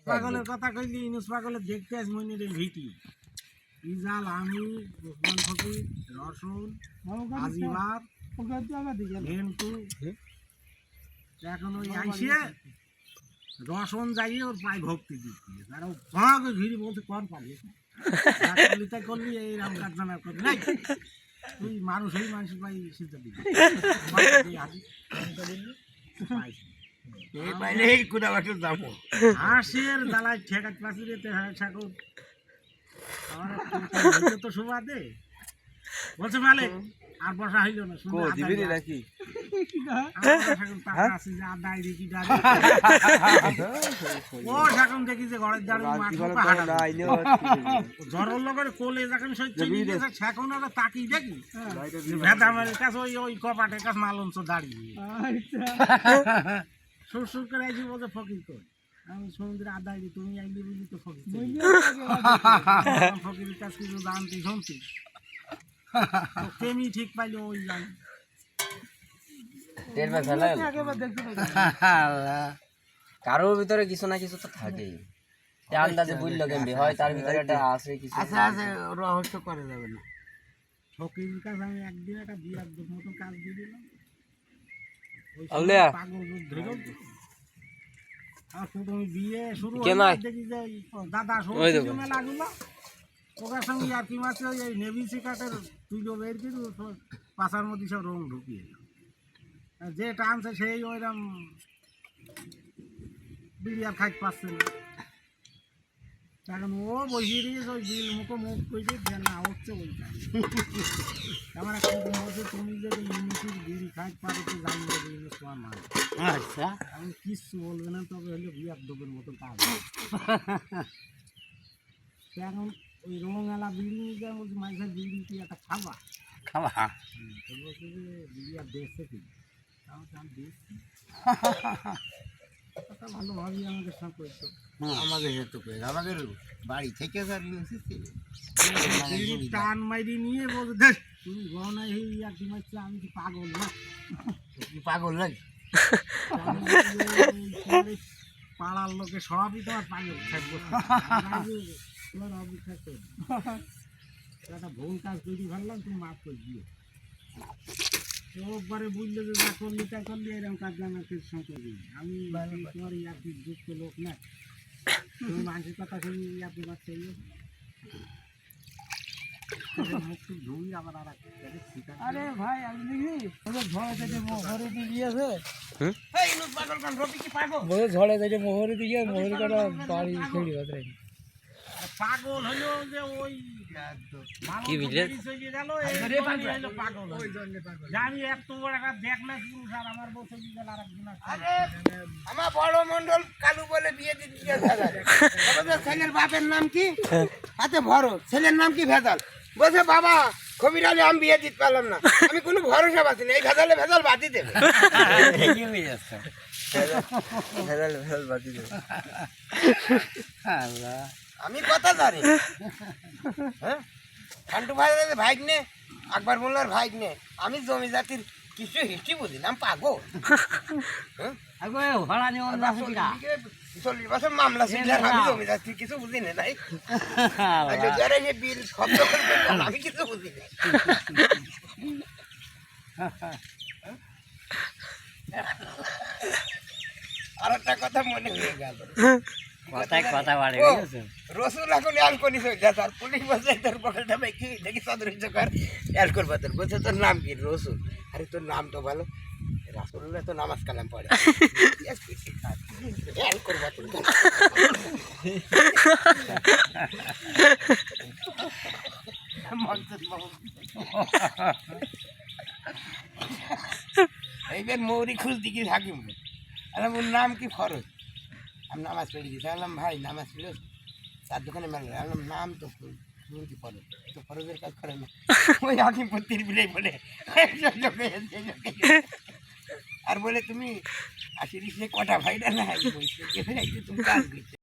পাগলের কথা কইলি ইনুস পাগলের দেখতে আস মইনের ভিটি ইজাল আমি ওসমান ফকির রসুন আজিবার ঘেন্টু এখন ওই আইসে রসন যাইয়ে ওর পায়ে ভক্তি দিচ্ছি আর ও ভাগে ভিড়ি বলতে কম পাবি তাই করলি এই রাম কাটনা করবি নাই তুই মানুষ এই মানুষের পাই সিদ্ধ দিবি হাঁসের দালায় ঠেকাত পাশি রেতে ঠাকুর আমার তো শোভা দে বলছে মালে আর বসা হইল না নাকি দেখি যে ঘরের জ্বরের লগের কোলে যখন সেখন তাকি দেখি ভেদামের কাছে ওই কপাটের কাছে মালঞ্চ দাঁড়িয়ে সুর সুর করে আইসি বলছে ফকির কর আমি সমুদ্রে আদায় তুমি আইলি বুঝি তো ফকির ফকিরের কাছে কিছু জানতি শুনতি তেমনি ঠিক পাইলো ওই জানি কারোর ভিতরে কিছু না কিছু তো থাকেই আন্দাজে বুঝলো কেমনি হয় তার ভিতরে একটা আছে কিছু আছে রহস্য করে যাবে না ফকির কাছে আমি একদিন একটা বিরাট মতন কাজ দিয়ে দিলাম পাগল ধরে আর প্রথমে বিয়ে শুরু দেখি যে দাদা মেলা গুলো ওকার সঙ্গে আর কি মাছ ওই নেভি সিকাটের তুইলো বের কিন্তু পাশার মধ্যে সব রং ঢুকিয়ে যে টানছে সেই ওইরকম বিড়ি আর খাইতে পাচ্ছে না এখন ও বসিয়ে দিয়েছে ওই বিল মুখ কইছে না হচ্ছে ওইটা আমার একটা বলছে তুমি যদি ইউনিটির বিড়ি খাইতে পারো তো জানি তোমার মাল আচ্ছা আমি কিচ্ছু বলবে না তবে হলে বিয়ার দোকের মতো কাজ এখন ওই রঙালা বিল্ডিং বলছি মাইসের বিল্ডিং কি একটা খাবা বলছে যে বিড়ি আর দেখছে কি আমি দেখছি ভালোভাবেই আমাদের সঙ্গে করতো আমাদের হেতু করে আমাদের বাড়ি থেকে টান মাইরি নিয়ে বলছে দেখ তুমি গহনায় আর কি মারছো আমি কি পাগল না পাগল নাকি পাড়ার লোকে সবই তোমার পাগল থাকবো তোমার অপেক্ষা করি একটা ভুল কাজ তৈরি ভাবলাম তুমি মাফ করে দিও একবারে বুঝলে যে যা করলি তা করলি এরকম কাজ জানাতে সঙ্গে দিই আমি তোমার ইয়াকি যুক্ত লোক না তুমি মানুষের কথা শুনি ইয়াকি মারছে ধুই আবার আর আরে ভাই আমি দেখি ঝড়ে থেকে মোহরে দিয়ে গিয়েছে ঝড়ে থেকে মোহরে দিয়ে মোহরে কাটা বাড়ি ছেড়ে বাদরে পাগল হলো যে ওই কি ভিলেজ পাগল জানি এত বড় একটা দেখ না পুরুষ আর আমার বছর বিকেল আর একদিন আমার বড় মন্ডল কালু বলে বিয়ে দিতে ছেলের বাপের নাম কি হাতে ভরো ছেলের নাম কি ভেজাল বলছে বাবা কবির আলী আমি বিয়ে দিতে পারলাম না আমি কোনো ভরসা পাচ্ছি না এই ভেজাল বাদি দেবে ভেজাল বাতি দেবে আমি কথা জানি হ্যাঁ খান্টু ভাই ভাইক নে আকবর মোল্লার ভাইক নে আমি জমি জাতির কিছু হিস্ট্রি বুঝি না পাগো চল্লিশ বছর মামলা ছিল আমি জমি জাতির কিছু বুঝি না নাই বিল শব্দ আমি কিছু বুঝি না আর একটা কথা মনে হয়ে গেল কথা বাড়ে রসুল এখন অ্যালকোহলিক হয়ে গেছে আর পুলিশ বলছে তোর পকেটটা কি দেখি চন্দ্র কর অ্যালকোহল পাতর বলছে তোর নাম কি রসুল আরে তোর নাম তো ভালো রাসুল্লাহ তো নামাজ কালাম পড়ে অ্যালকোহল পাতর এইবার মৌরি খুঁজ দিকে থাকিম আরে ওর নাম কি ফরজ আমি নামাজ পড়ে দিয়েছি বললাম ভাই নামাজ পড়ে তার দোকানে মেলে বললাম নাম তো কি ফরজ তো ফরজের কাজ করে না ওই হাকিমপত্তির বিলেই বলে আর বলে তুমি আশিরিস কটা ভাইরা না তুমি কাজ করছে